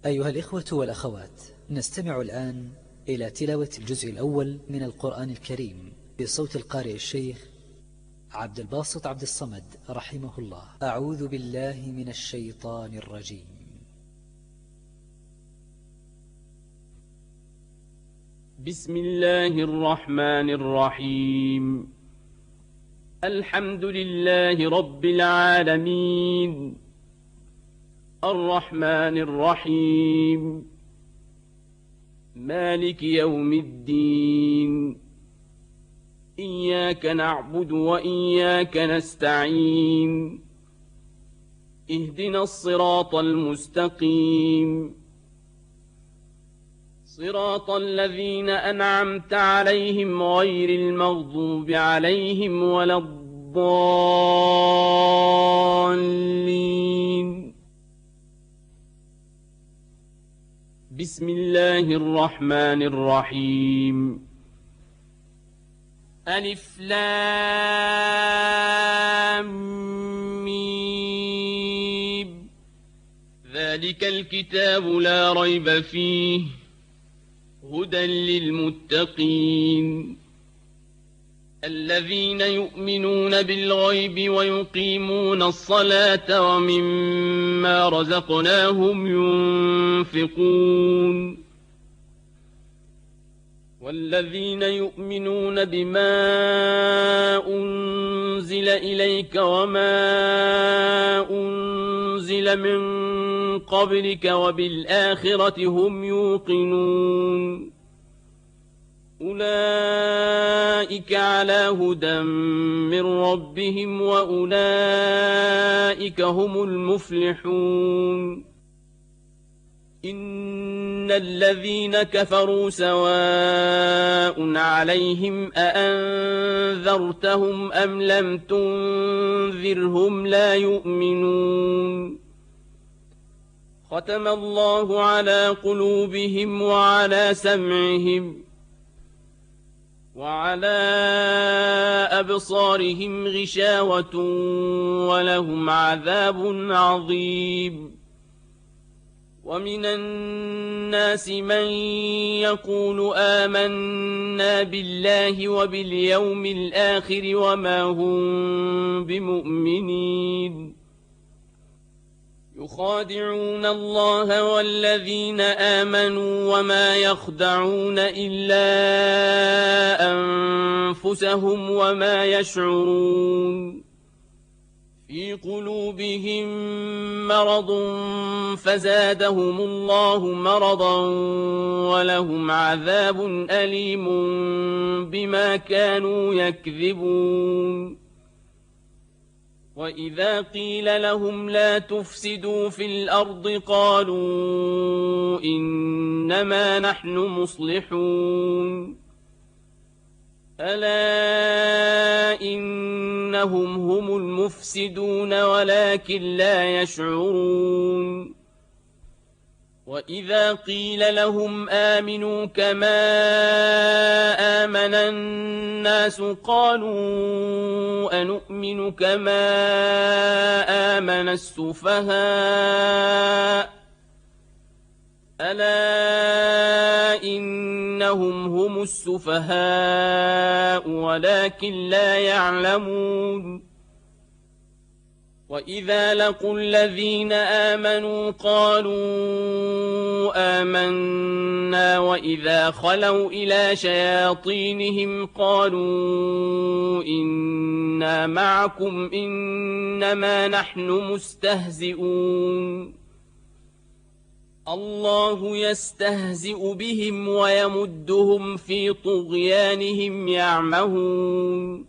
أيها الإخوة والأخوات، نستمع الآن إلى تلاوة الجزء الأول من القرآن الكريم بصوت القارئ الشيخ عبد الباسط عبد الصمد رحمه الله. أعوذ بالله من الشيطان الرجيم. بسم الله الرحمن الرحيم. الحمد لله رب العالمين، الرحمن الرحيم، مالك يوم الدين، إياك نعبد وإياك نستعين، اهدنا الصراط المستقيم، صراط الذين أنعمت عليهم غير المغضوب عليهم ولا الضالين. بسم الله الرحمن الرحيم. ألف لام ميم. ذلك الكتاب لا ريب فيه هدى للمتقين الذين يؤمنون بالغيب ويقيمون الصلاة ومما رزقناهم ينفقون والذين يؤمنون بما أنزل إليك وما أنزل من قبلك وبالآخرة هم يوقنون أولئك على هدى من ربهم وأولئك هم المفلحون. إن الذين كفروا سواء عليهم أأنذرتهم أم لم تنذرهم لا يؤمنون. ختم الله على قلوبهم وعلى سمعهم وعلى أبصارهم غشاوة ولهم عذاب عظيم. ومن الناس من يقول آمنا بالله وباليوم الآخر وما هم بمؤمنين. يخادعون الله والذين آمنوا وما يخدعون إلا أنفسهم وما يشعرون. في قلوبهم مرض فزادهم الله مرضا ولهم عذاب أليم بما كانوا يكذبون. وإذا قيل لهم لا تفسدوا في الأرض قالوا إنما نحن مصلحون. ألا إنهم هم المفسدون ولكن لا يشعرون. وإذا قيل لهم آمنوا كما آمن الناس قالوا أنؤمن كما آمن السفهاء. ألا إنهم هم السفهاء ولكن لا يعلمون. وإذا لقوا الذين آمنوا قالوا آمنا وإذا خلوا إلى شياطينهم قالوا إنا معكم إنما نحن مستهزئون. الله يستهزئ بهم ويمدهم في طغيانهم يعمهون.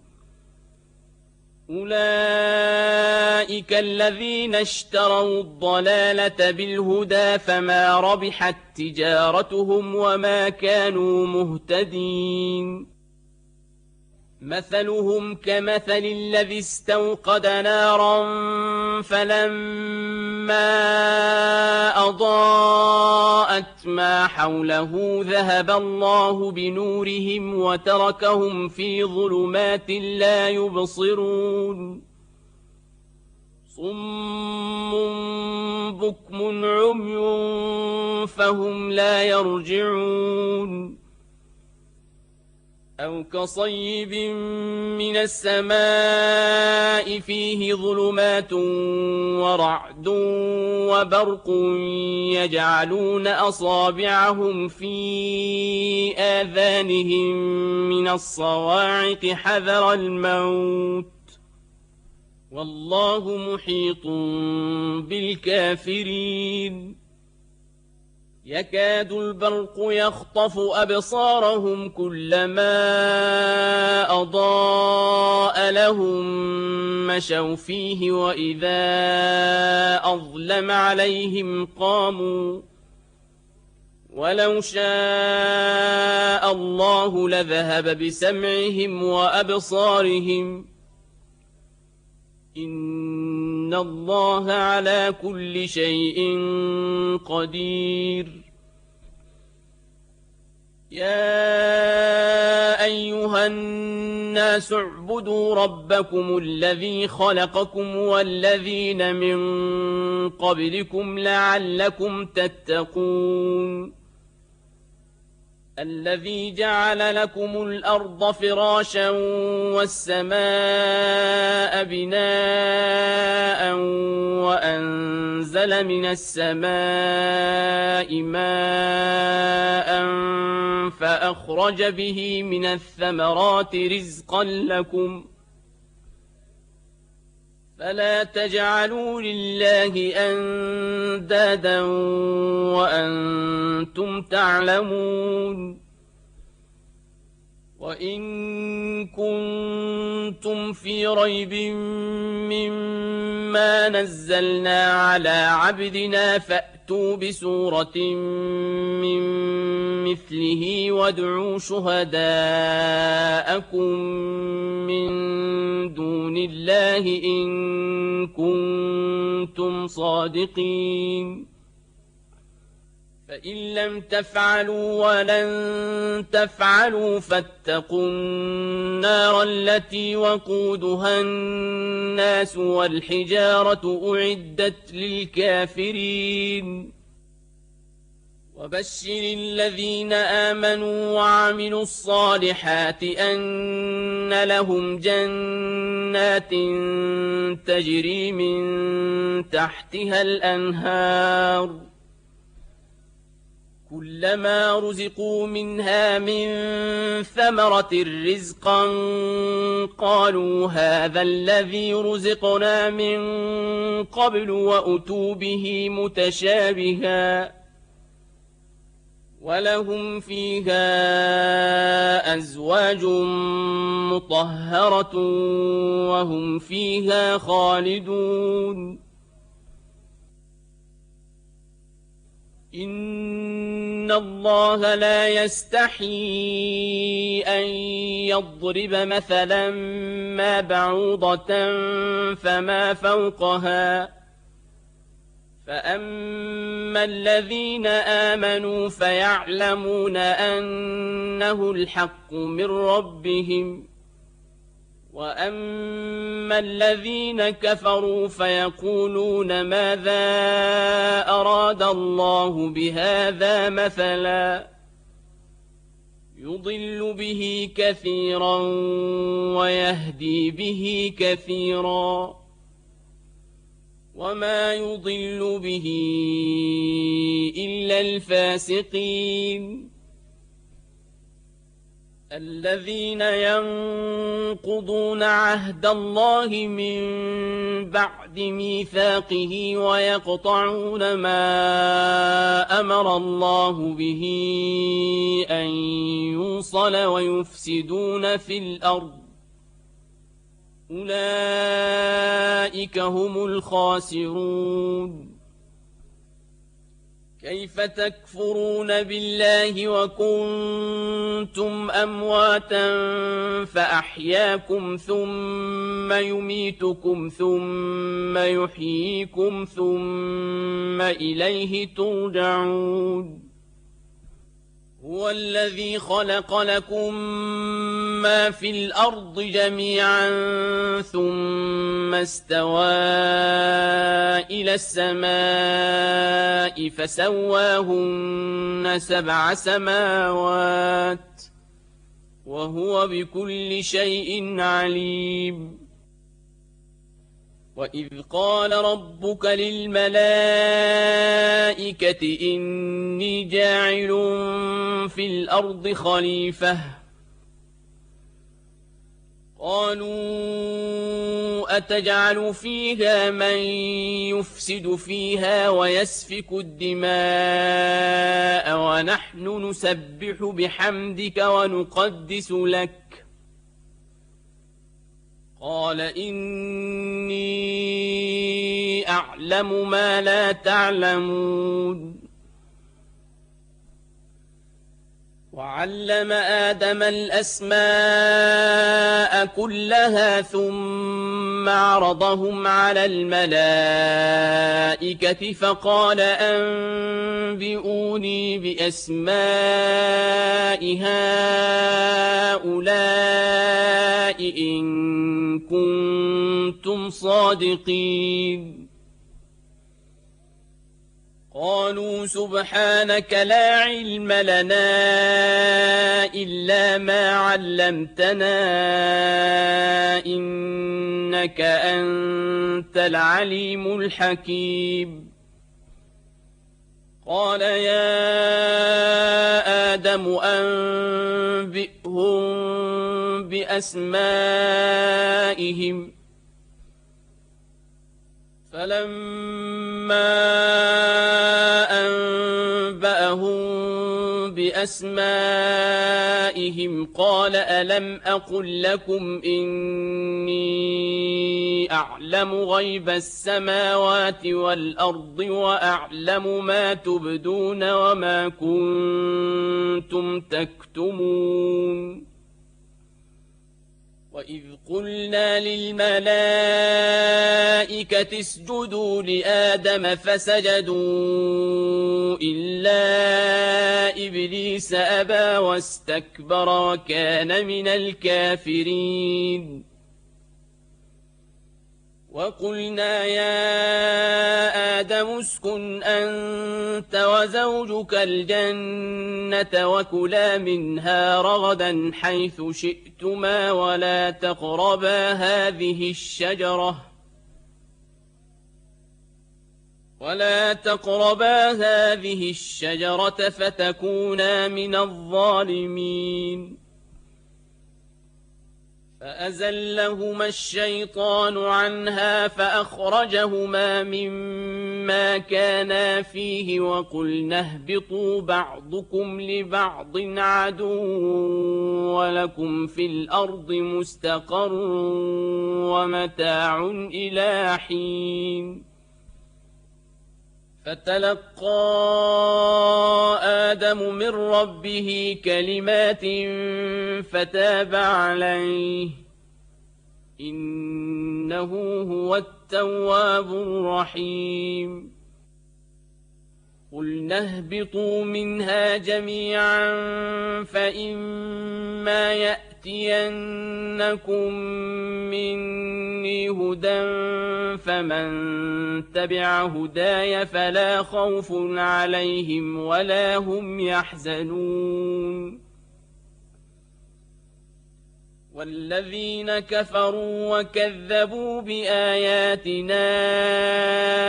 أولئك الذين اشتروا الضلالة بالهدى فما ربحت تجارتهم وما كانوا مهتدين. مثلهم كمثل الذي استوقد نارا فلما أضاءت ما حوله ذهب الله بنورهم وتركهم في ظلمات لا يبصرون. صم بكم عمي فهم لا يرجعون أو كصيب من السماء فيه ظلمات ورعد وبرق يجعلون أصابعهم في آذانهم من الصواعق حذر الموت والله محيط بالكافرين يكاد البرق يخطف أبصارهم كلما أضاء لهم مشوا فيه وإذا أظلم عليهم قاموا ولو شاء الله لذهب بسمعهم وأبصارهم إن الله على كل شيء قدير يا أيها الناس اعبدوا ربكم الذي خلقكم والذين من قبلكم لعلكم تتقون الذي جعل لكم الأرض فراشا والسماء بناء وأنزل من السماء ماء فأخرج به من الثمرات رزقا لكم فلا تجعلوا لله أندادا وأنتم تعلمون وإن كنتم في ريب مما نزلنا على عبدنا فأتوا بسورة من مثله وادعوا شهداءكم من دون الله إن كنتم صادقين فإن لم تفعلوا ولن تفعلوا فاتقوا النار التي وقودها الناس والحجارة أعدت للكافرين وبشر الذين آمنوا وعملوا الصالحات أن لهم جنات تجري من تحتها الأنهار كلما رزقوا منها من ثمرة رزقا قالوا هذا الذي رزقنا من قبل وأتوا به متشابها ولهم فيها أزواج مطهرة وهم فيها خالدون إن الله لا يستحيي أن يضرب مثلا ما بعوضة فما فوقها فأما الذين آمنوا فيعلمون أنه الحق من ربهم وأما الذين كفروا فيقولون ماذا أراد الله بهذا مثلا يضل به كثيرا ويهدي به كثيرا وما يضل به إلا الفاسقين الذين ينقضون عهد الله من بعد ميثاقه ويقطعون ما أمر الله به أن يوصل ويفسدون في الأرض أولئك هم الخاسرون كيف تكفرون بالله وكنتم أمواتا فأحياكم ثم يميتكم ثم يحييكم ثم إليه ترجعون هو الذي خلق لكم ما في الأرض جميعا ثم استوى إلى السماء فسواهن 7 سماوات وهو بكل شيء عليم. وإذ قال ربك للملائكة إني جاعل في الأرض خليفة قالوا أتجعل فيها من يفسد فيها ويسفك الدماء ونحن نسبح بحمدك ونقدس لك قال إني أعلم ما لا تعلمون. وعلم آدم الأسماء كلها ثم عرضهم على الملائكة فقال أنبئوني بأسماء هؤلاء إن كنتم صادقين. قالوا سبحانك لا علم لنا إلا ما علمتنا إنك أنت العليم الحكيم. قال يا آدم أنبئهم بأسمائهم فلما أنبأهم بأسمائهم قال ألم أقل لكم إني أعلم غيب السماوات والأرض وأعلم ما تبدون وما كنتم تكتمون. وإذ قلنا للملائكة اسجدوا لآدم فسجدوا إلا إبليس أبى واستكبر وكان من الكافرين. وقلنا يا آدم اسكن أنت وزوجك الجنة وكلا منها رغدا حيث شئتما ولا تقربا هذه الشجرة فتكونا من الظالمين. فأزلهما الشيطان عنها فأخرجهما مما كانا فيه وقلنا اهبطوا بعضكم لبعض عدو ولكم في الأرض مستقر ومتاع إلى حين. فتلقى آدم من ربه كلمات فتاب عليه إنه هو التواب الرحيم. قلنا اهبطوا منها جميعا فإما يأتينكم مني هدى فمن تبع هداي فلا خوف عليهم ولا هم يحزنون. والذين كفروا وكذبوا بآياتنا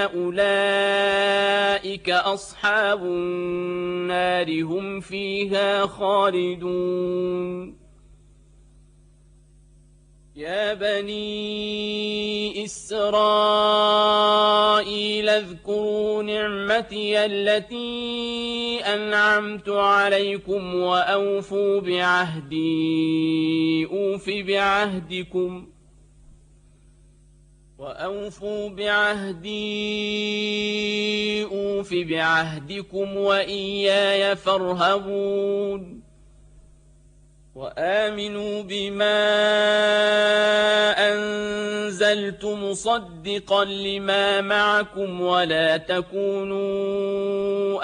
أولئك أصحاب النار هم فيها خالدون. يا بني إسرائيل اذكروا نعمتي التي أنعمت عليكم وأوفوا بعهدي أوف بعهدكم وإياي فارهبون. وآمنوا بما أنزلت مصدقا لما معكم ولا تكونوا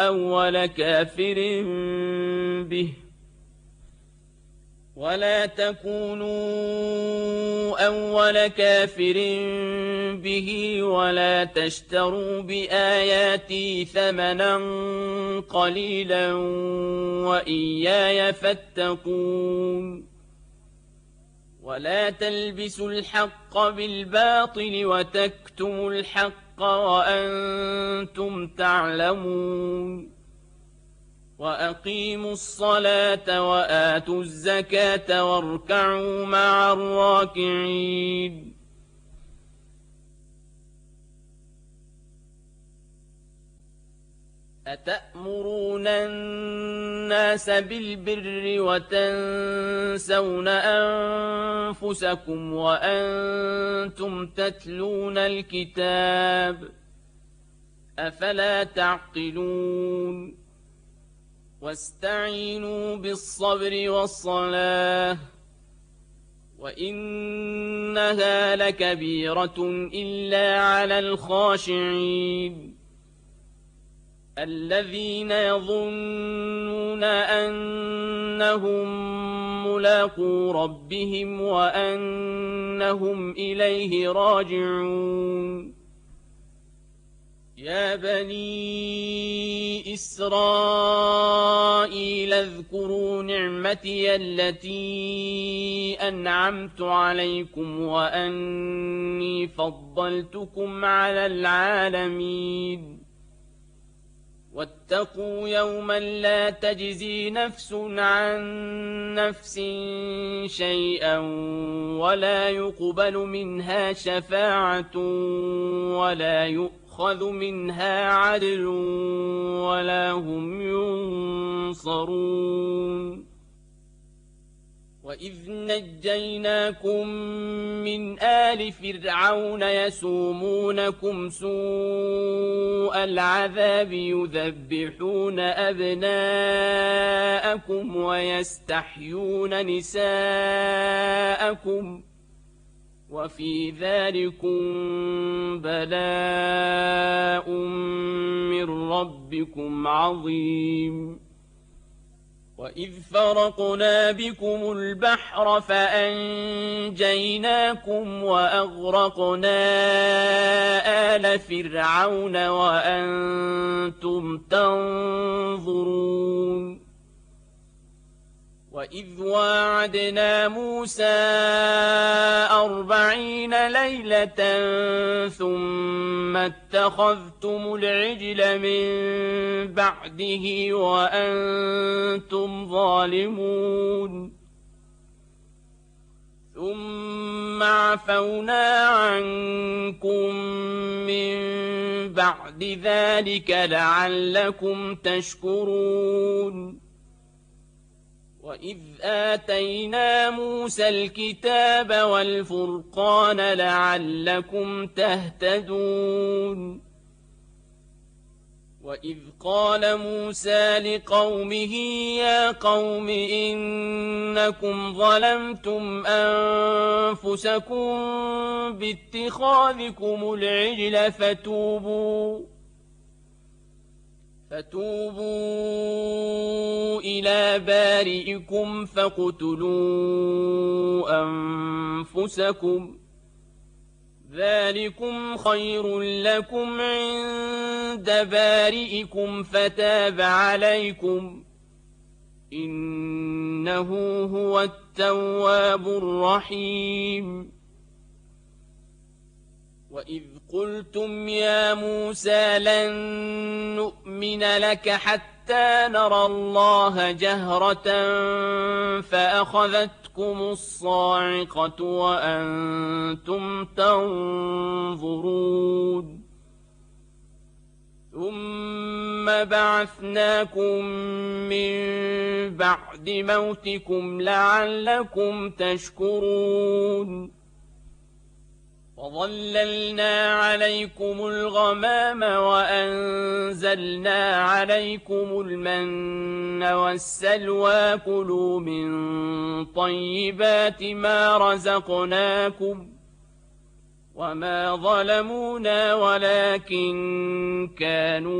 أول كافر به ولا تكونوا أول كافر به ولا تشتروا بآياتي ثمنا قليلا وإياي فاتقون ولا تلبسوا الحق بالباطل وتكتموا الحق وأنتم تعلمون وأقيموا الصلاة وآتوا الزكاة واركعوا مع الراكعين أتأمرون الناس بالبر وتنسون أنفسكم وأنتم تتلون الكتاب أفلا تعقلون واستعينوا بالصبر والصلاة وإنها لكبيرة إلا على الخاشعين الذين يظنون أنهم ملاقو ربهم وأنهم إليه راجعون يا بني إسرائيل اذكروا نعمتي التي أنعمت عليكم وأني فضلتكم على العالمين واتقوا يوما لا تجزي نفس عن نفس شيئا ولا يقبل منها شفاعة ولا يؤخذ منها عدل ولا هم ينصرون وإذ نجيناكم من آل فرعون يسومونكم سوء العذاب يذبحون أبناءكم ويستحيون نساءكم وفي ذلكم بلاء من ربكم عظيم وإذ فرقنا بكم البحر فأنجيناكم وأغرقنا آل فرعون وأنتم تنظرون وإذ واعدنا موسى 40 ليلة ثم اتخذتم العجل من بعده وأنتم ظالمون ثم عفونا عنكم من بعد ذلك لعلكم تشكرون وإذ آتينا موسى الكتاب والفرقان لعلكم تهتدون وإذ قال موسى لقومه يا قوم إنكم ظلمتم أنفسكم باتخاذكم العجل فتوبوا إلى بارئكم فاقتلوا أنفسكم ذلكم خير لكم عند بارئكم فتاب عليكم إنه هو التواب الرحيم وإذ قلتم يا موسى لن نؤمن لك حتى نرى الله جهرة فأخذتكم الصاعقة وأنتم تنظرون ثم بعثناكم من بعد موتكم لعلكم تشكرون وظللنا عليكم الغمام وأنزلنا عليكم المن والسلوى كلوا من طيبات ما رزقناكم وما ظلمونا ولكن كانوا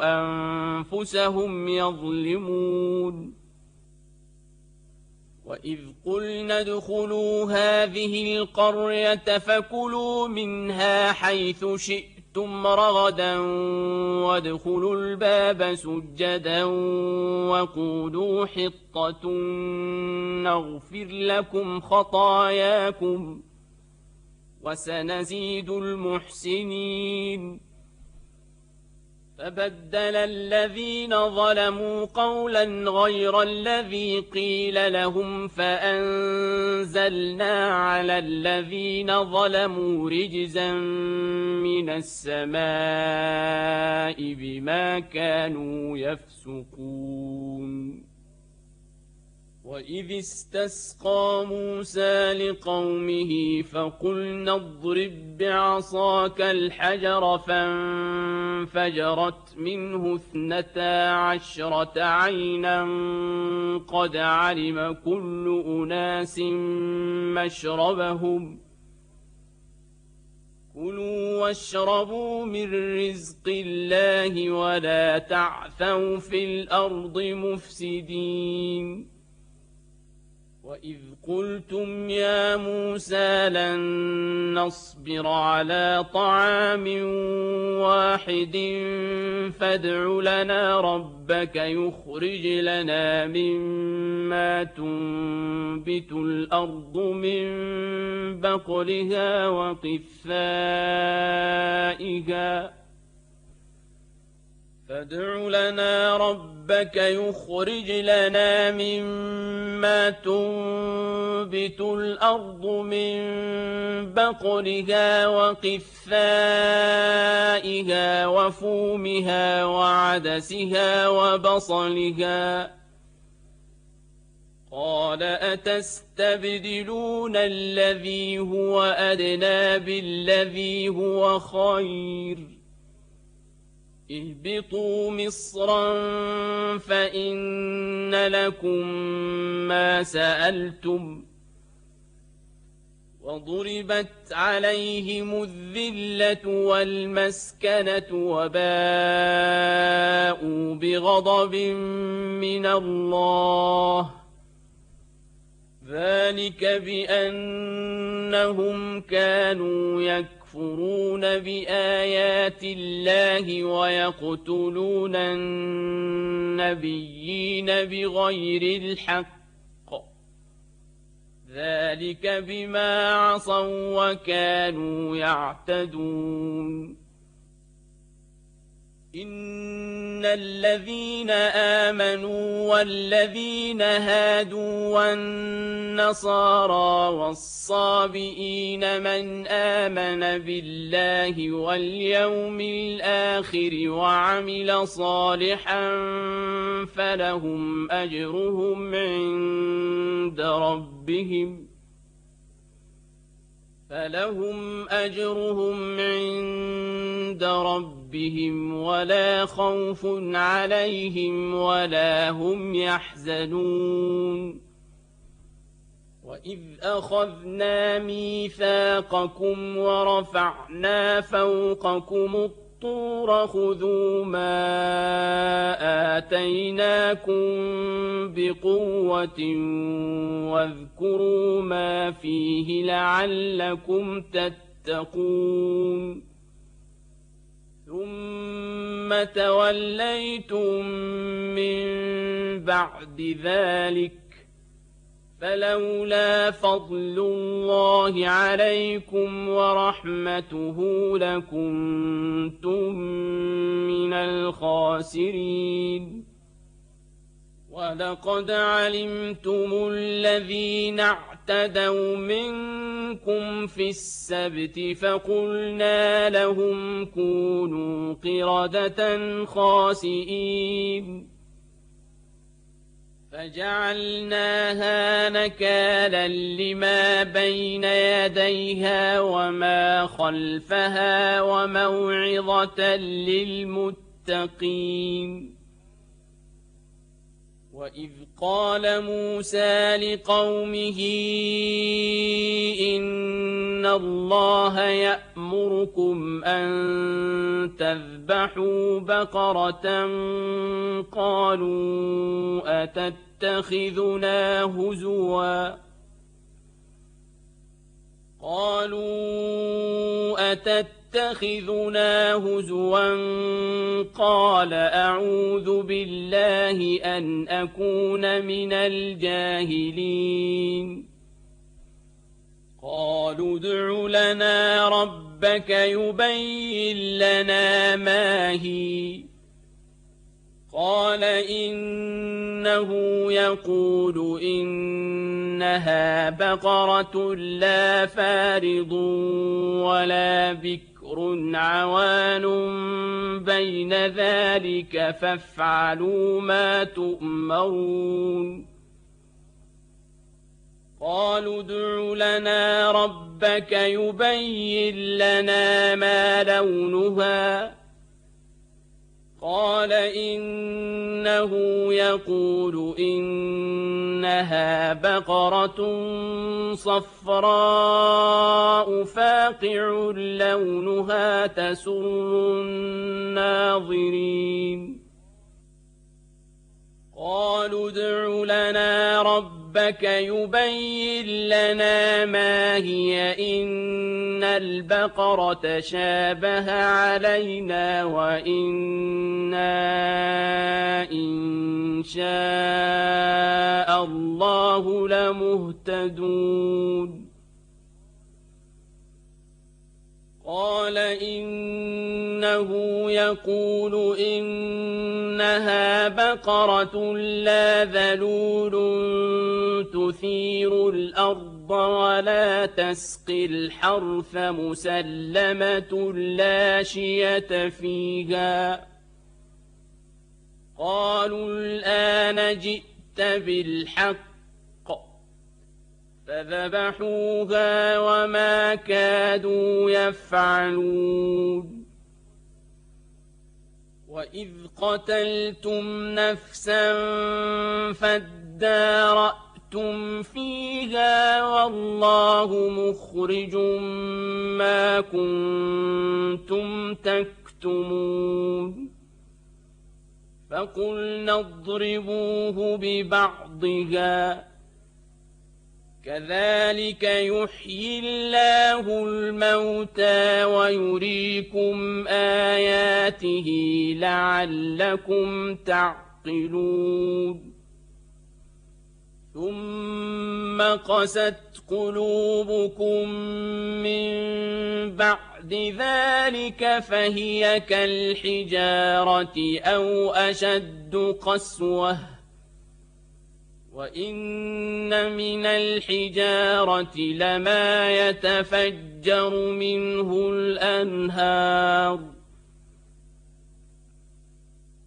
أنفسهم يظلمون وإذ قلنا ادخلوا هذه القرية فكلوا منها حيث شئتم رغدا وادخلوا الباب سجدا وقولوا حطة نغفر لكم خطاياكم وسنزيد المحسنين فبدل الذين ظلموا قولا غير الذي قيل لهم فأنزلنا على الذين ظلموا رجزا من السماء بما كانوا يفسقون وإذ استسقى موسى لقومه فقلنا اضرب بعصاك الحجر فانفجرت منه 12 عينا قد علم كل أناس مشربهم كلوا واشربوا من رزق الله ولا تعثوا في الأرض مفسدين وإذ قلتم يا موسى لن نصبر على طعام واحد فادع لنا ربك يخرج لنا مما تنبت الأرض من بقلها وقثائها فادع لنا ربك يخرج لنا مما تنبت الأرض من بقلها وقثائها وفومها وعدسها وبصلها قال أتستبدلون الذي هو أدنى بالذي هو خير اهبطوا مصرا فإن لكم ما سألتم وضربت عليهم الذلة والمسكنة وباءوا بغضب من الله ذلك بأنهم كانوا يكفرون بآيات الله ويقتلون النبيين بغير الحق ذلك بما عصوا وكانوا يعتدون إن الذين آمنوا والذين هادوا والنصارى والصابئين من آمن بالله واليوم الآخر وعمل صالحا فلهم أجرهم عند ربهم ولا خوف عليهم ولا هم يحزنون وإذ أخذنا ميثاقكم ورفعنا فوقكم الطور خذوا ما آتيناكم بقوة واذكروا ما فيه لعلكم تتقون ثم توليتم من بعد ذلك فلولا فضل الله عليكم ورحمته لكنتم من الخاسرين ولقد علمتم الذين اعتدوا منكم في السبت فقلنا لهم كونوا قردة خاسئين فجعلناها نكالا لما بين يديها وما خلفها وموعظة للمتقين وإذ قال موسى لقومه إن الله يأمركم أن تذبحوا بقرة قالوا أتتخذنا هزوا قال أعوذ بالله أن أكون من الجاهلين قالوا ادع لنا ربك يبين لنا ما هي قال إنه يقول إنها بقرة لا فارض ولا بكر عوان بين ذلك فافعلوا ما تؤمرون قالوا ادع لنا ربك يبين لنا ما لونها قال إنه يقول إنها بقرة صفراء فاقع لونها تسر الناظرين قالوا ادع لنا ربك يبين لنا ما هي إن البقرة شابه علينا وإنا إن شاء الله لمهتدون قال إنه يقول إنها بقرة لا ذلول تثير الأرض ولا تسقي الحرث مسلمة لا شية فيها قالوا الآن جئت بالحق فذبحوها وما كادوا يفعلون وإذ قتلتم نفسا فادارأتم فيها والله مخرج ما كنتم تكتمون فقلنا اضربوه ببعضها كذلك يحيي الله الموتى ويريكم آياته لعلكم تعقلون ثم قست قلوبكم من بعد ذلك فهي كالحجارة أو أشد قسوة وإن من الحجارة لما يتفجر منه الأنهار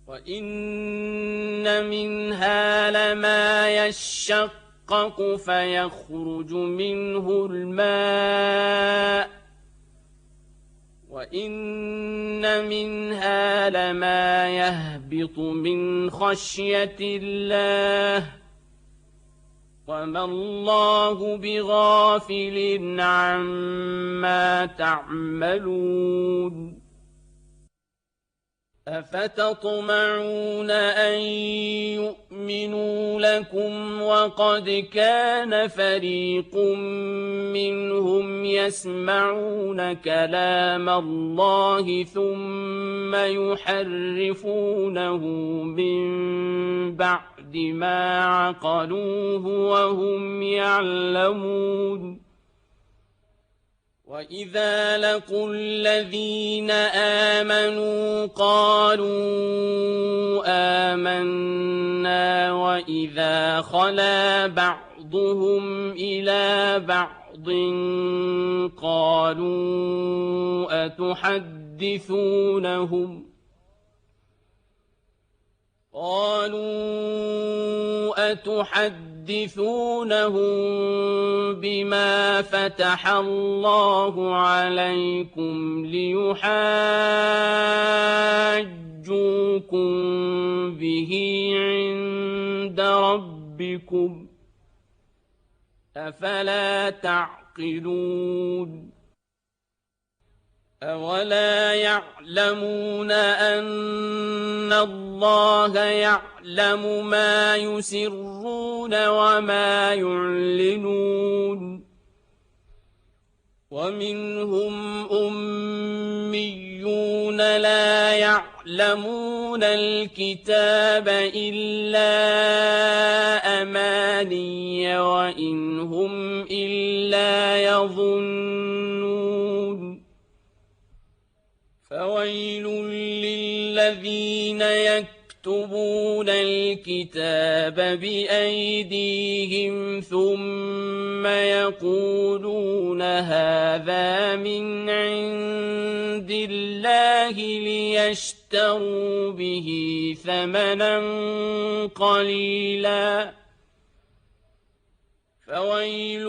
وإن منها لما يشقق فيخرج منه الماء وإن منها لما يهبط من خشية الله وما الله بغافل عما تعملون أفتطمعون أن يؤمنوا لكم وقد كان فريق منهم يسمعون كلام الله ثم يحرفونه من بعد ما عقلوه وهم يعلمون وإذا لقوا الذين آمنوا قالوا آمنا وإذا خلا بعضهم إلى بعض قالوا أتحدثونهم بما فتح الله عليكم ليحاجوكم به عند ربكم أفلا تعقلون أولا يعلمون أن الله يعلم ما يسرون وما يعلنون ومنهم أميون لا يعلمون الكتاب إلا أماني وإن هم إلا يظنون فويل للذين يكتبون الكتاب بأيديهم ثم يقولون هذا من عند الله ليشتروا به ثمنا قليلا فويل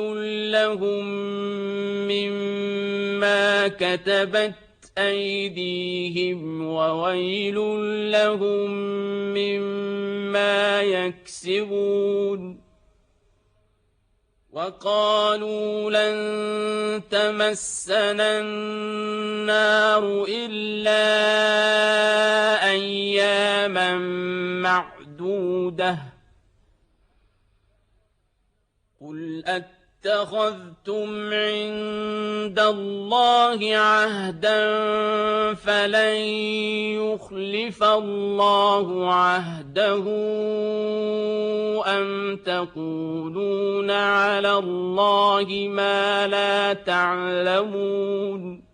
لهم مما كتبت أيديهم وويل لهم مما يكسبون وقالوا لن تمسنا النار إلا أياما معدودة قل اتخذتم عند الله عهدا فلن يخلف الله عهده أم تقولون على الله ما لا تعلمون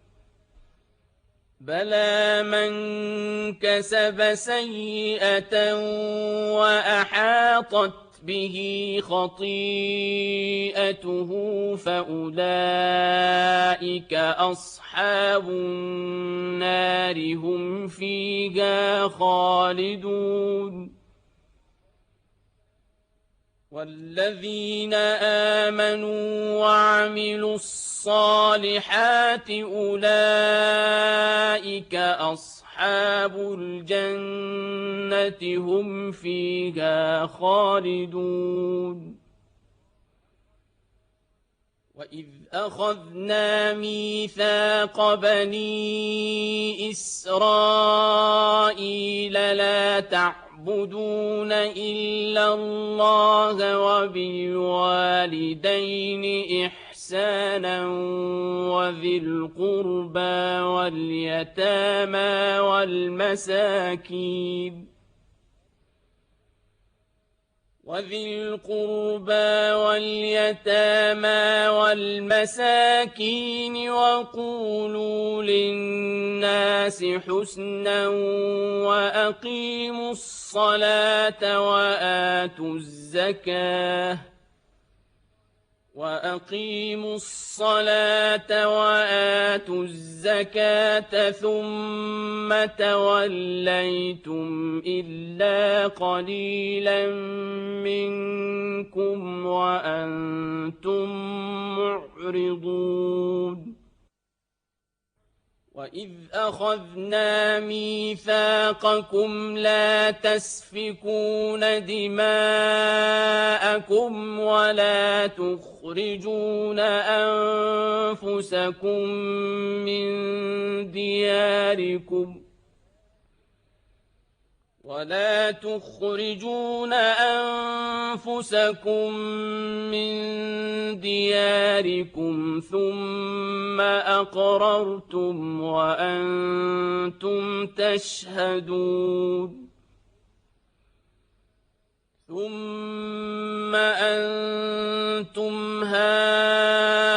بلى من كسب سيئة وأحاطت به خطيئته فأولئك أصحاب النار هم فيها خالدون والذين آمنوا وعملوا الصالحات أولئك أصحاب الجنة هم فيها خالدون وإذ أخذنا ميثاق بني إسرائيل لا تعبدون إلا الله وبالوالدين إحسانا وذي القربى واليتامى والمساكين وقولوا للناس حسنا وأقيموا الصلاة وآتوا الزكاة ثم توليتم إلا قليلا منكم وأنتم معرضون وإذ أخذنا ميثاقكم لا تسفكون دماءكم ولا تخرجون أنفسكم من دياركم ثم أقررتم وأنتم تشهدون ثم أنتم هؤلاء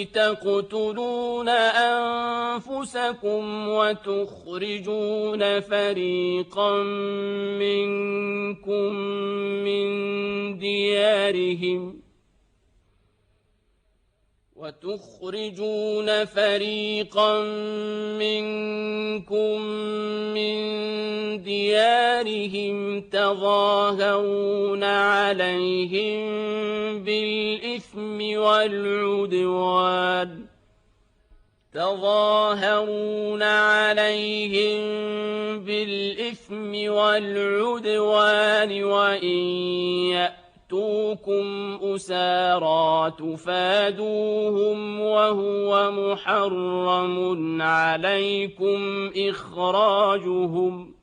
تقتلون أنفسكم وتخرجون فريقا منكم من ديارهم تظاهرون عليهم بالإثم والعدوان وإن يأتوكم أسارى تفادوهم وهو محرم عليكم إخراجهم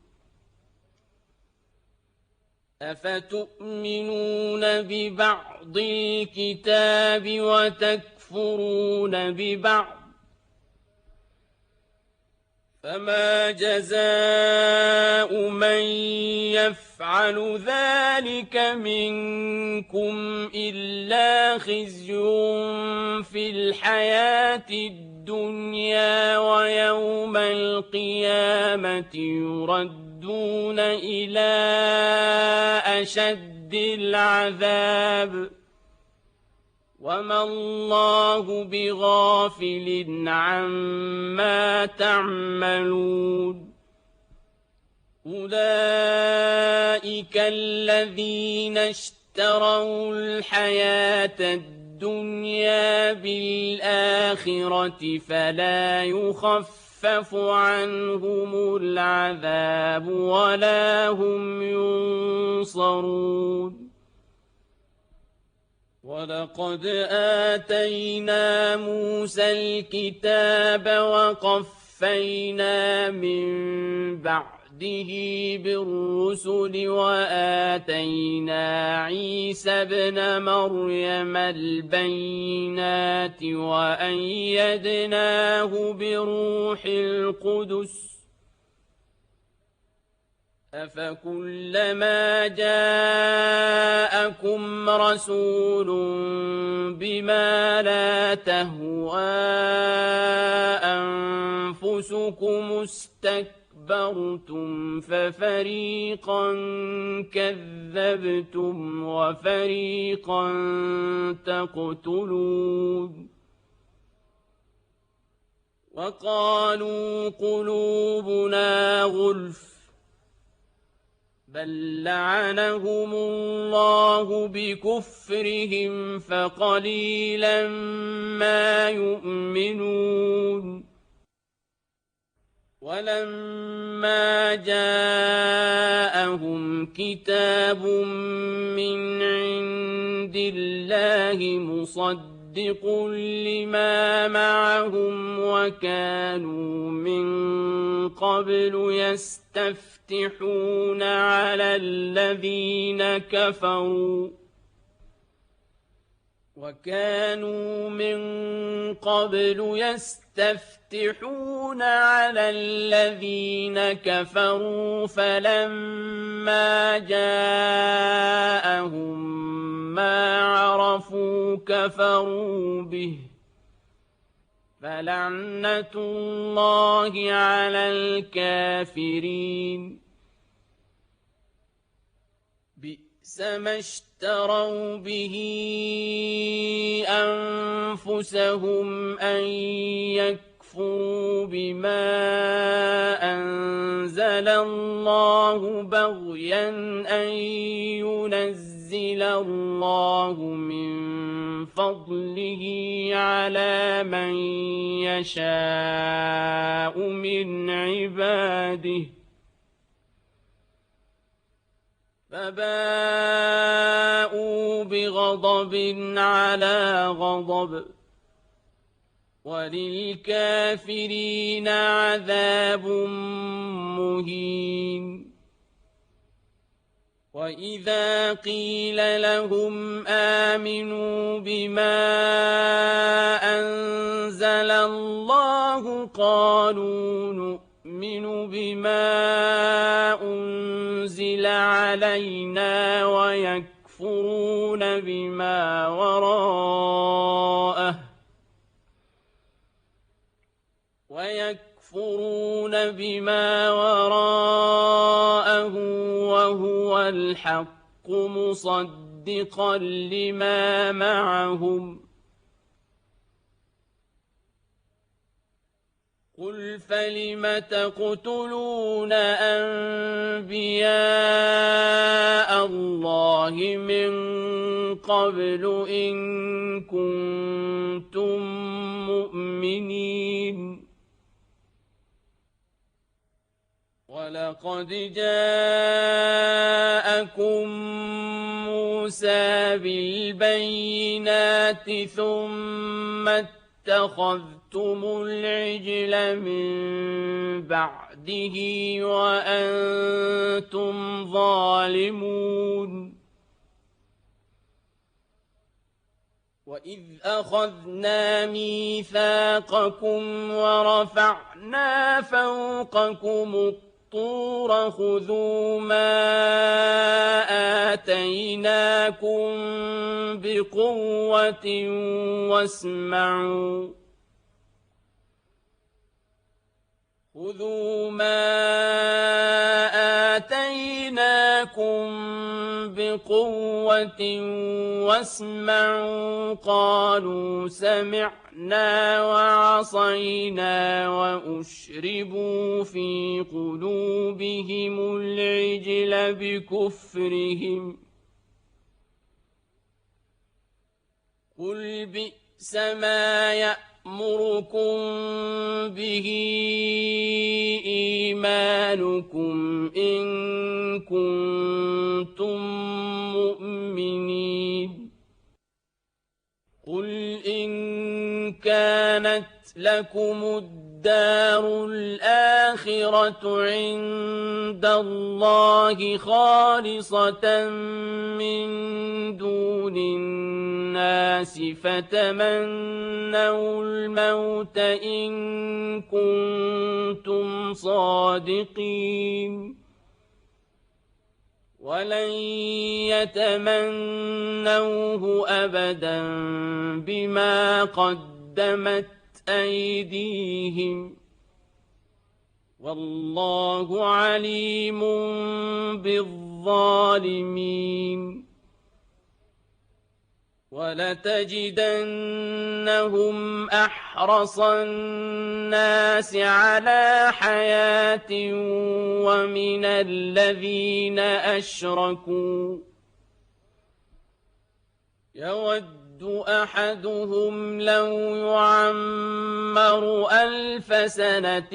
أفتؤمنون ببعض الكتاب وتكفرون ببعض فما جزاء من يفعل ذلك منكم إلا خزي في الحياة الدنيا ويوم القيامة يردون إلى أشد العذاب وما الله بغافل عما تعملون أولئك الذين اشتروا الحياة الدنيا بالآخرة فلا يخفف عنهم العذاب ولا هم ينصرون ولقد آتينا موسى الكتاب وقفينا من بعده بالرسل وآتينا عيسى ابن مريم البينات وأيدناه بروح القدس أفكلما جاءكم رسول بما لا تهوى أنفسكم استكبرتم ففريقا كذبتم وفريقا تقتلون وقالوا قلوبنا غلف بل لعنهم الله بكفرهم فقليلا ما يؤمنون ولما جاءهم كتاب من عند الله مصدق لما معهم وكانوا من قبل يستفتحون على الذين كفروا فلما جاءهم ما عرفوا كفروا به فلعنة الله على الكافرين بئس ما اشتروا به أنفسهم أن يكفروا بما أنزل الله بغيا أن ينزل الله من فضله على من يشاء من عباده فباءوا بغضب على غضب وللكافرين عذاب مهين وإذا قيل لهم آمنوا بما أنزل الله قالوا نؤمن بما أنزل علينا ويكفرون بما وراءه وهو الحق مصدقا لما معهم قل فلم تقتلون أنبياء الله من قبل إن كنتم مؤمنين ولقد جاءكم موسى موسى بالبينات ثم اتخذتم العجل من بعده وأنتم ظالمون وإذ أخذنا ميثاقكم ورفعنا فوقكم الطور خذوا ما آتيناكم بقوة واسمعوا خذوا ما آتيناكم بقوة واسمعوا قالوا سمعنا وعصينا وأشربوا في قلوبهم العجل بكفرهم قل بئس ما يأمركم به إيمانكم إن كنتم مؤمنين قل إن كانت لكم الدار الآخرة عند الله خالصة من دون الناس فتمنوا الموت إن كنتم صادقين ولن يتمنوه أبدا بما قدمت أيديهم والله عليم بالظالمين ولتجدنهم أحرص الناس على حياة ومن الذين أشركوا يود أحدهم لو يعمر 1000 سنة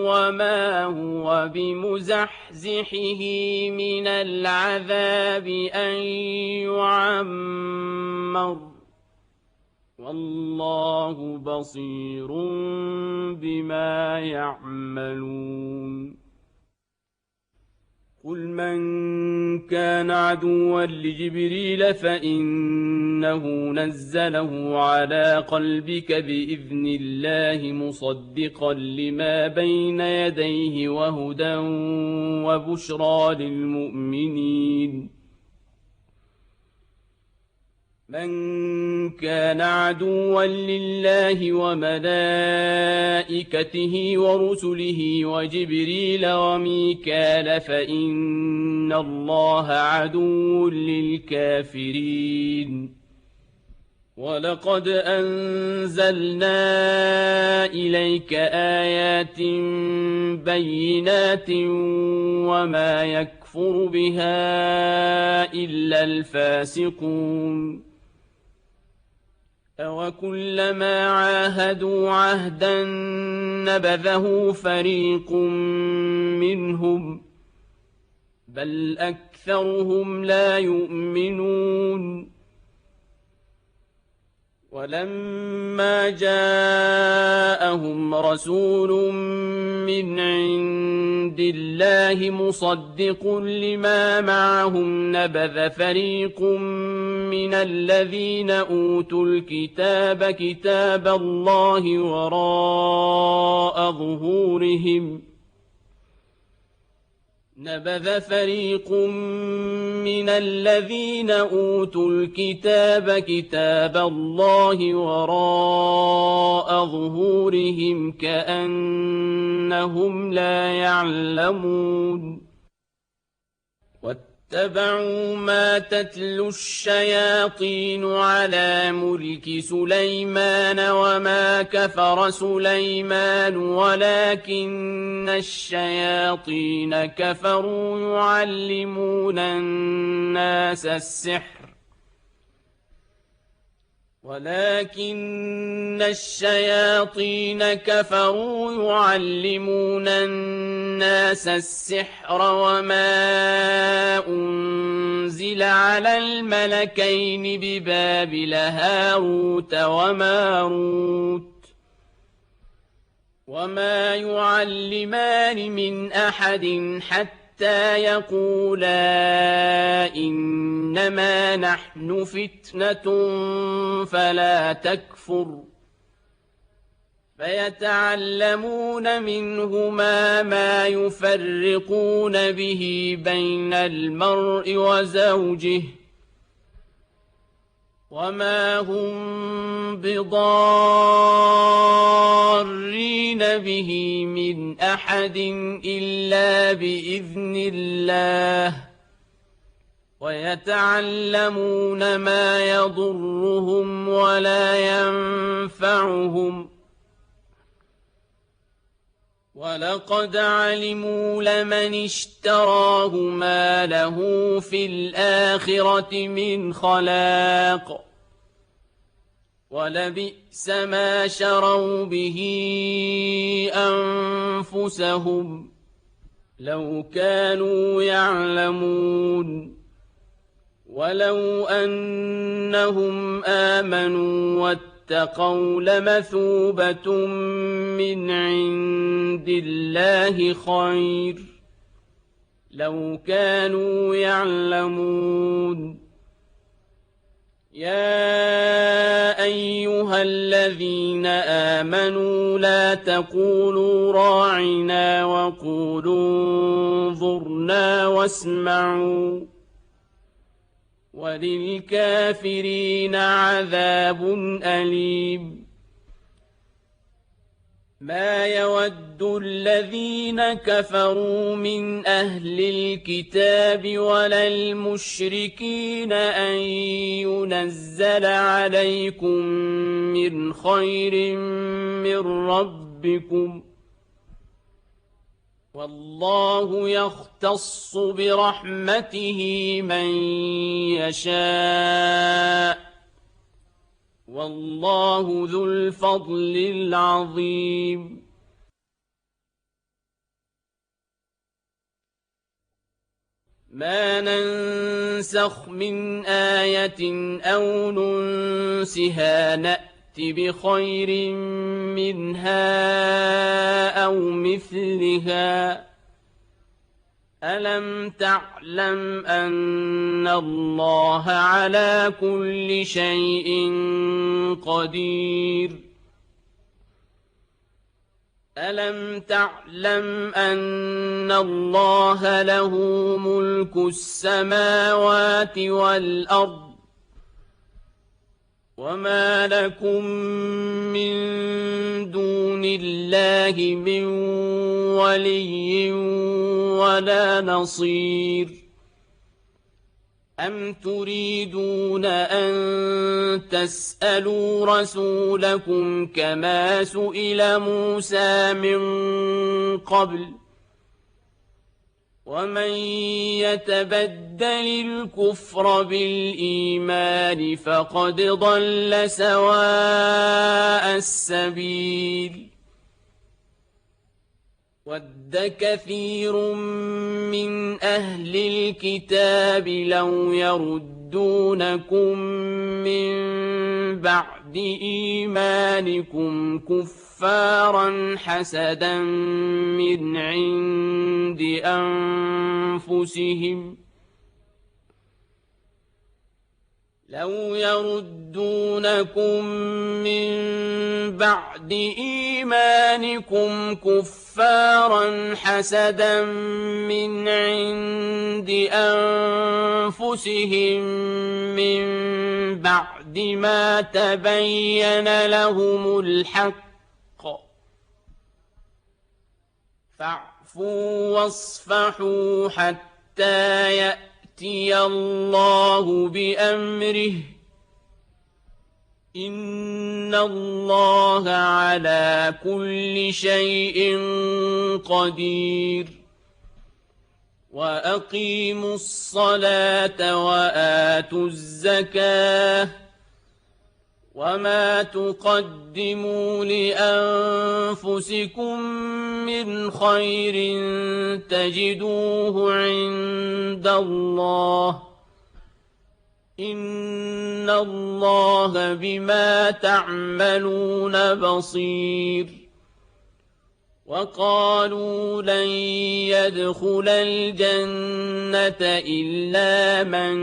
وما هو بمزحزحه من العذاب أن يعمر والله بصير بما يعملون قل من كان عدوا لجبريل فإنه نزله على قلبك بإذن الله مصدقا لما بين يديه وهدى وبشرى للمؤمنين من كان عدوا لله وملائكته ورسله وجبريل وميكال فإن الله عدو للكافرين ولقد أنزلنا إليك آيات بينات وما يكفر بها إلا الفاسقون أوكلما عاهدوا عهدا نبذه فريق منهم بل أكثرهم لا يؤمنون ولما جاءهم رسول من عند الله مصدق لما معهم نبذ فريق من الذين أوتوا الكتاب كتاب الله وراء ظهورهم نبذ فريق من الذين أوتوا الكتاب كتاب الله وراء ظهورهم كأنهم لا يعلمون واتبعوا ما تتلو الشياطين على ملك سليمان وما كفر سليمان ولكن الشياطين كفروا يعلمون الناس السحر ولكن الشياطين كفروا يعلمون الناس السحر وما أنزل على الملكين ببابل هاروت وماروت وما يعلمان من أحد حتى يقولا إنما نحن فتنة فلا تكفر فيتعلمون منهما ما يفرقون به بين المرء وزوجه وما هم بضارين به من أحد إلا بإذن الله ويتعلمون ما يضرهم ولا ينفعهم ولقد علموا لمن اشتراه ما له في الآخرة من خلاق ولبئس ما شروا به أنفسهم لو كانوا يعلمون ولو أنهم آمنوا واتقوا لمثوبة من عند الله خير لو كانوا يعلمون يا أيها الذين آمنوا لا تقولوا راعنا وقولوا انظرنا واسمعوا وللكافرين عذاب أليم ما يود الذين كفروا من أهل الكتاب ولا المشركين أن ينزل عليكم من خير من ربكم والله يختص برحمته من يشاء والله ذو الفضل العظيم ما ننسخ من آية أو ننسها نأت بخير منها أو مثلها ألم تعلم أن الله على كل شيء قدير ألم تعلم أن الله له ملك السماوات والأرض وما لكم من دون الله من ولي ولا نصير أم تريدون أن تسألوا رسولكم كما سئل موسى من قبل ومن يتبدل الكفر بالإيمان فقد ضل سواء السبيل ود كثير من أهل الكتاب لو يردونكم من بعد إيمانكم كفارا حسدا من عند أنفسهم لو يردونكم من بعد إيمانكم كفارا حسدا من عند أنفسهم من بعد ما تبين لهم الحق فاعفوا واصفحوا حتى يأتي الله بأمره إن الله على كل شيء قدير وأقيموا الصلاة وآتوا الزكاة وما تقدموا لأنفسكم من خير تجدوه عند الله إن الله بما تعملون بصير وقالوا لن يدخل الجنة إلا من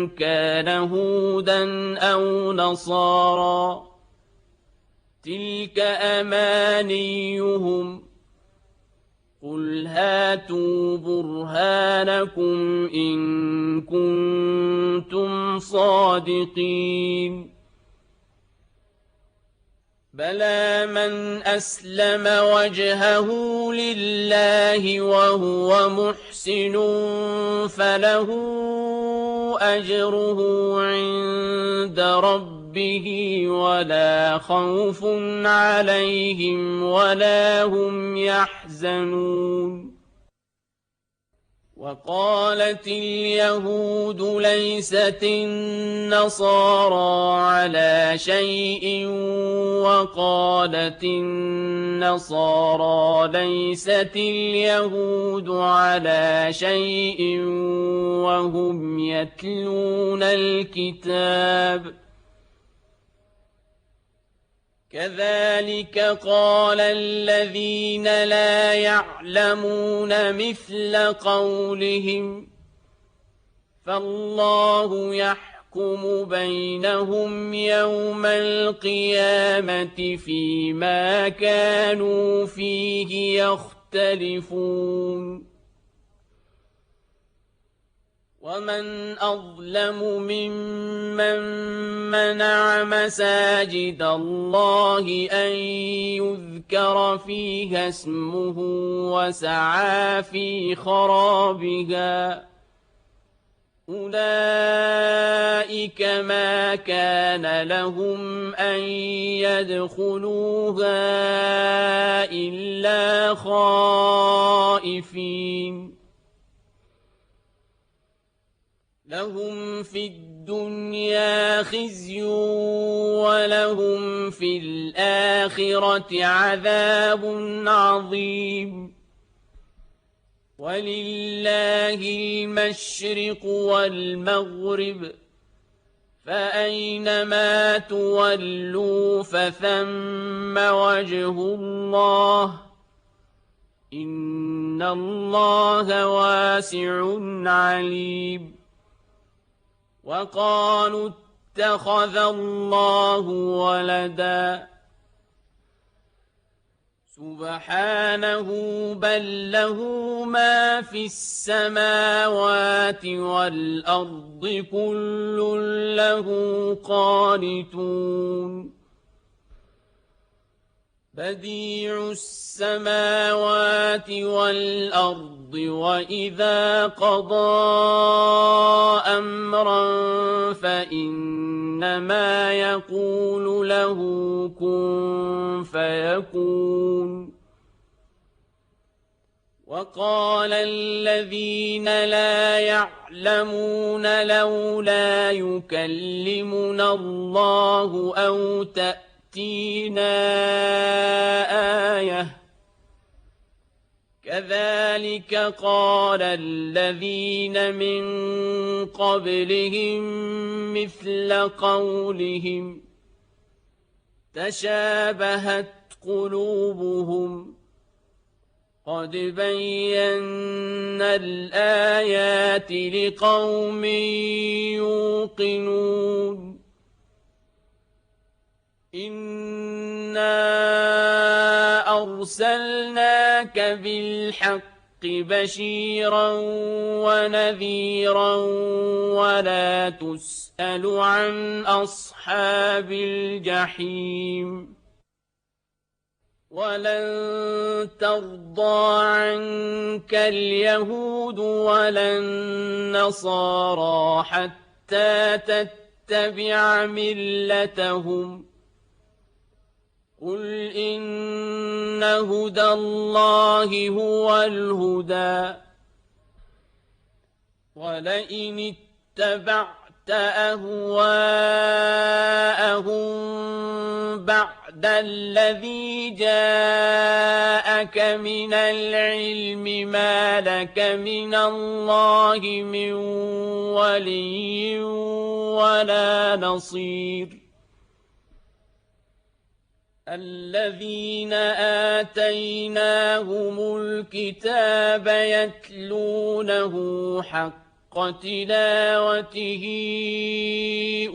كان هودا أو نصارى تلك أمانيهم قل هاتوا برهانكم إن كنتم صادقين بلى من أسلم وجهه لله وهو محسن فله أجره عند ربه ولا خوف عليهم ولا هم يحزنون وقالت اليهود ليست النصارى على شيء وقالت النصارى ليست اليهود على شيء وهم يتلون الكتاب كذلك قال الذين لا يعلمون مثل قولهم فالله يحكم بينهم يوم القيامة فيما كانوا فيه يختلفون ومن أظلم ممن منع مساجد الله أن يذكر فيها اسمه وسعى في خرابها أولئك ما كان لهم أن يدخلوها إلا خائفين لهم في الدنيا خزي ولهم في الآخرة عذاب عظيم ولله المشرق والمغرب فأينما تولوا فثم وجه الله إن الله واسع عليم وقالوا اتخذ الله ولدا سبحانه بل له ما في السماوات والأرض كل له قانتون بديع السماوات والأرض وإذا قضى أمرا فإنما يقول له كن فيكون وقال الذين لا يعلمون لولا يكلمنا الله أو تأتينا آية كذلك قال الذين من قبلهم مثل قولهم تشابهت قلوبهم قد بينا الآيات لقوم يوقنون إنا أرسلناك بالحق بشيرا ونذيرا ولا تسأل عن أصحاب الجحيم ولن ترضى عنك اليهود ولا النصارى حتى تتبع ملتهم قل إن هدى الله هو الهدى ولئن اتبعت أهواءهم بعد الذي جاءك من العلم ما لك من الله من ولي ولا نصير الذين آتيناهم الكتاب يتلونه حق تلاوته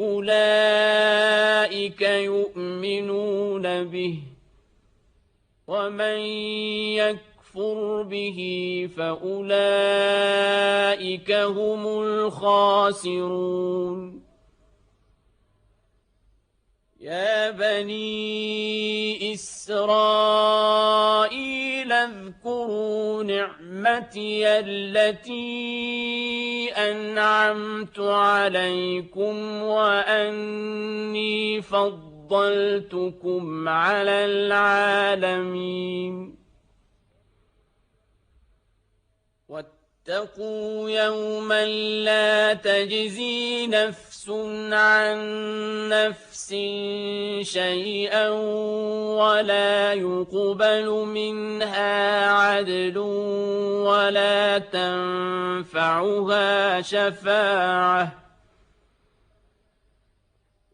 أولئك يؤمنون به ومن يكفر به فأولئك هم الخاسرون يا بني إسرائيل اذكروا نعمتي التي أنعمت عليكم وأني فضلتكم على العالمين واتقوا يوما لا تجزي نفس عن نفس شيئا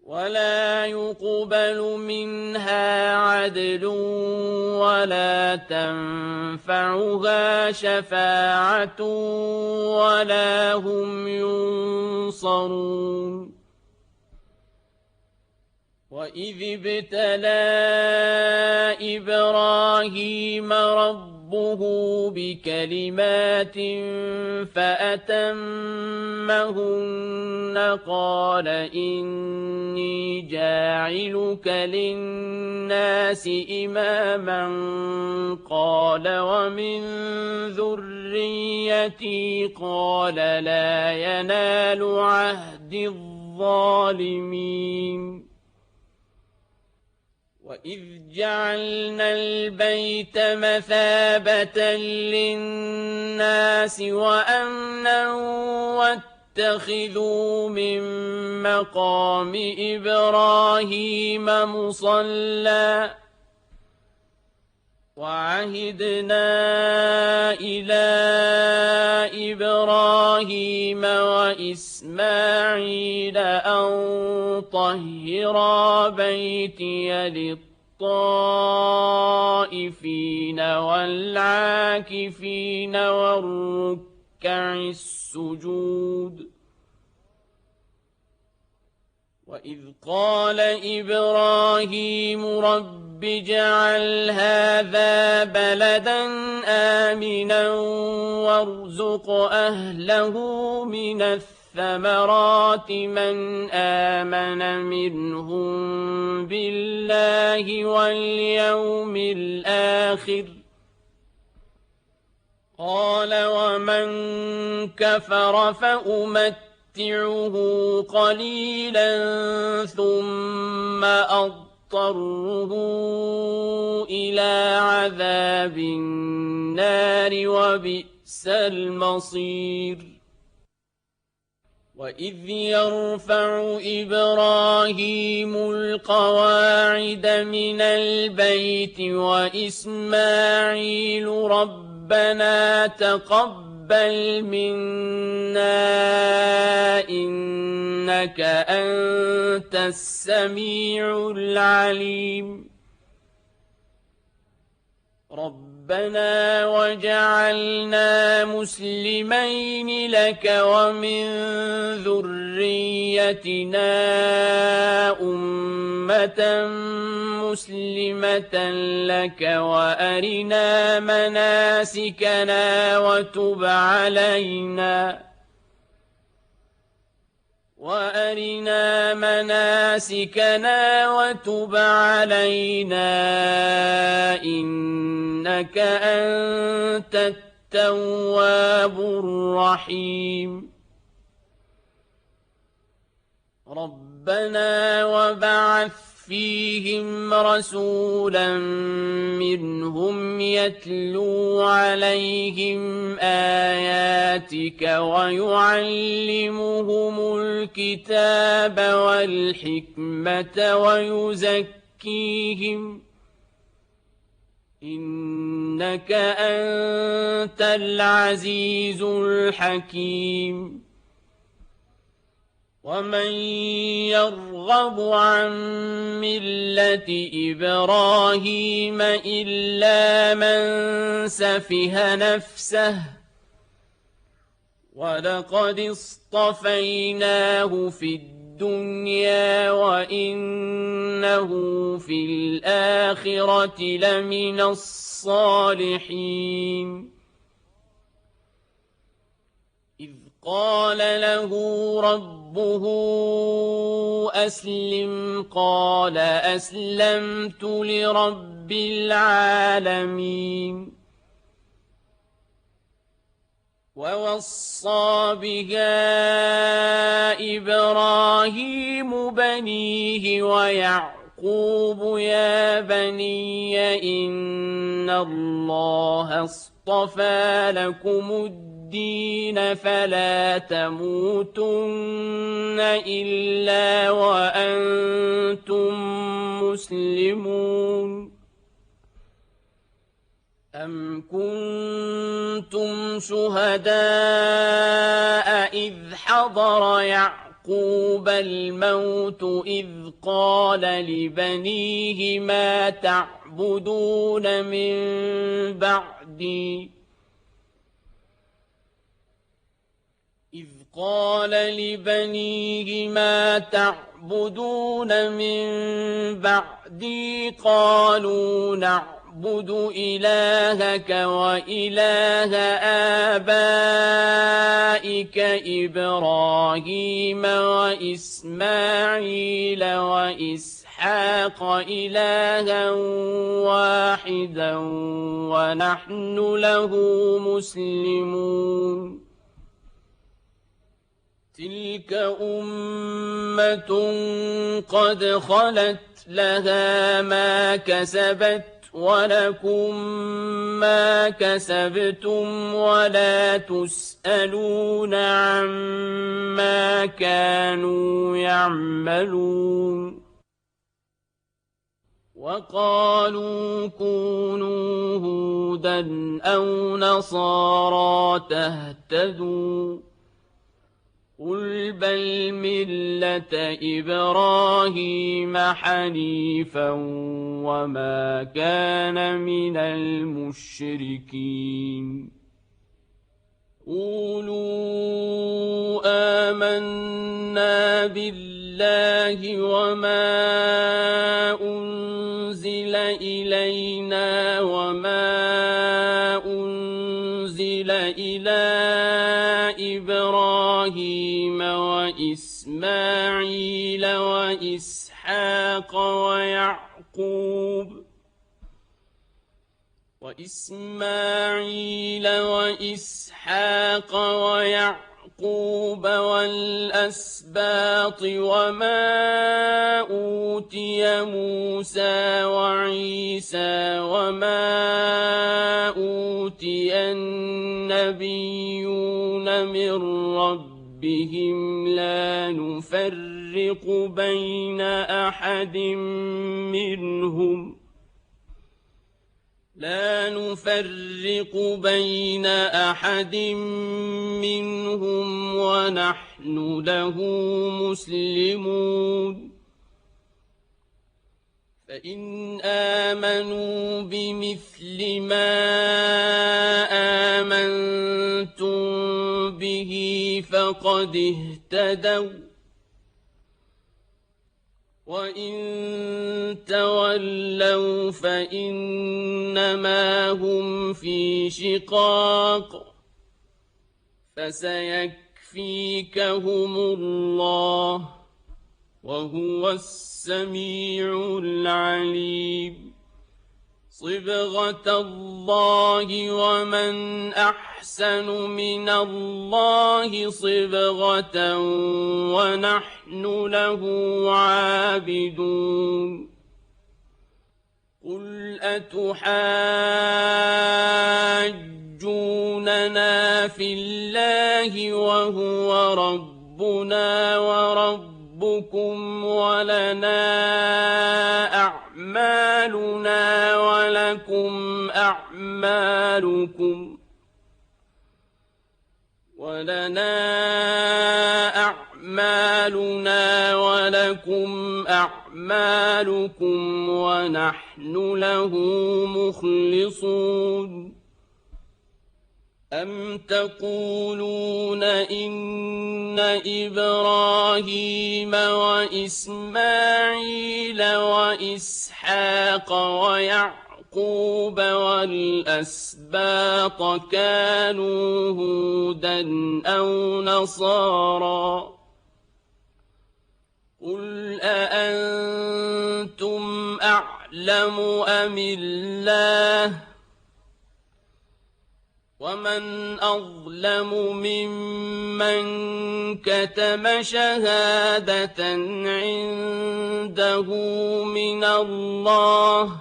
ولا يقبل منها عدل ولا تنفعها شفاعة ولا هم ينصرون وإذ ابتلى إبراهيم ربه بكلمات فأتمهن قال إني جاعلك للناس إماما قال ومن ذريتي قال لا ينال عهد الظالمين وإذ جعلنا البيت مثابة للناس وأمنا واتخذوا من مقام إبراهيم مصلى وعهدنا إلى إبراهيم وإسماعيل أن طهرا بيتي للطائفين والعاكفين والركع السجود وإذ قال إبراهيم رب اجعل هذا بلدا آمنا وارزق أهله من الثمرات من آمن منهم بالله واليوم الآخر قال ومن كفر فأمتعه قليلا ثم أضطره إلى عذاب النار وبئس المصير وإذ يرفع إبراهيم القواعد من البيت وإسماعيل ربنا تقبل منا إنك أنت السميع العليم ربنا وجعلنا مسلمين لك ومن ذريتنا أمة مسلمة لك وأرنا مناسكنا وتب علينا إنك أنت التواب الرحيم ربنا وبعث فيهم رسولا منهم يتلو عليهم آياتك آياتك ويعلمهم الكتاب والحكمة ويزكيهم إنك أنت العزيز الحكيم ومن يرغب عن ملة إبراهيم إلا من سفه نفسه ولقد اصطفيناه في الدنيا وإنه في الآخرة لمن الصالحين إذ قال له ربه أسلم قال أسلمت لرب العالمين ووصى بها إبراهيم بنيه ويعقوب يا بني إن الله اصطفى لكم الدين فلا تموتن إلا وأنتم مسلمون أم كنتم شهداء إذ حضر يعقوب الموت إذ قال لبنيه ما تعبدون من بعدي إذ قال لبنيه ما تعبدون من بعدي قالوا نعبد إلهك وإله آبائك إبراهيم وإسماعيل وإسحاق إلها واحدا ونحن له مسلمون تلك أمة قد خلت لها ما كسبت ولكم ما كسبتم ولا تسألون عما كانوا يعملون وقالوا كونوا هودا أو نصارى تهتدوا قل بل ملة إبراهيم حنيفا وما كان من المشركين قولوا آمنا بالله وما أنزل إلينا وما أنزل إلى إبراهيم وإسماعيل وإسحاق ويعقوب والأسباط وما أوتي موسى وعيسى وما أوتي النبيون من ربهم لا نفرق بين أحد منهم ونحن له مسلمون فإن آمنوا بمثل ما آمنتم به فقد اهتدوا وإن تولوا فإنما هم في شقاق فسيكفيكهم الله وهو السميع العليم صبغة الله ومن أحسن من الله صبغة ونحن له عابدون قل أتحاجوننا يحجوننا في الله وهو ربنا وربكم ولنا أعمالنا ولكم أعمالكم ونحن له مخلصون أم تقولون إن إبراهيم وإسماعيل وإسحاق ويعقوب والأسباط كانوا هودا أو نصارى قل أأنتم أعلم أم الله ومن أظلم ممن كتم شهادة عنده من الله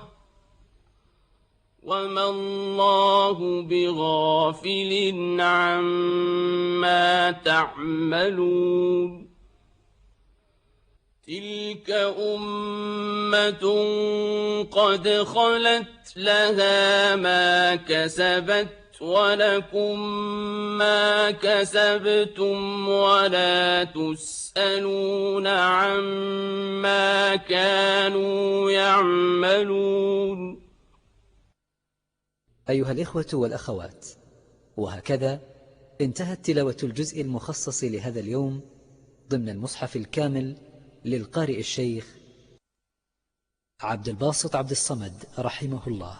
وما الله بغافل عما تعملون تلك أمة قد خلت لها ما كسبت ولكم ما كسبتم ولا تسألون عما كانوا يعملون. أيها الإخوة والأخوات، وهكذا انتهت تلاوة الجزء المخصص لهذا اليوم ضمن المصحف الكامل للقارئ الشيخ عبد الباسط عبد الصمد رحمه الله.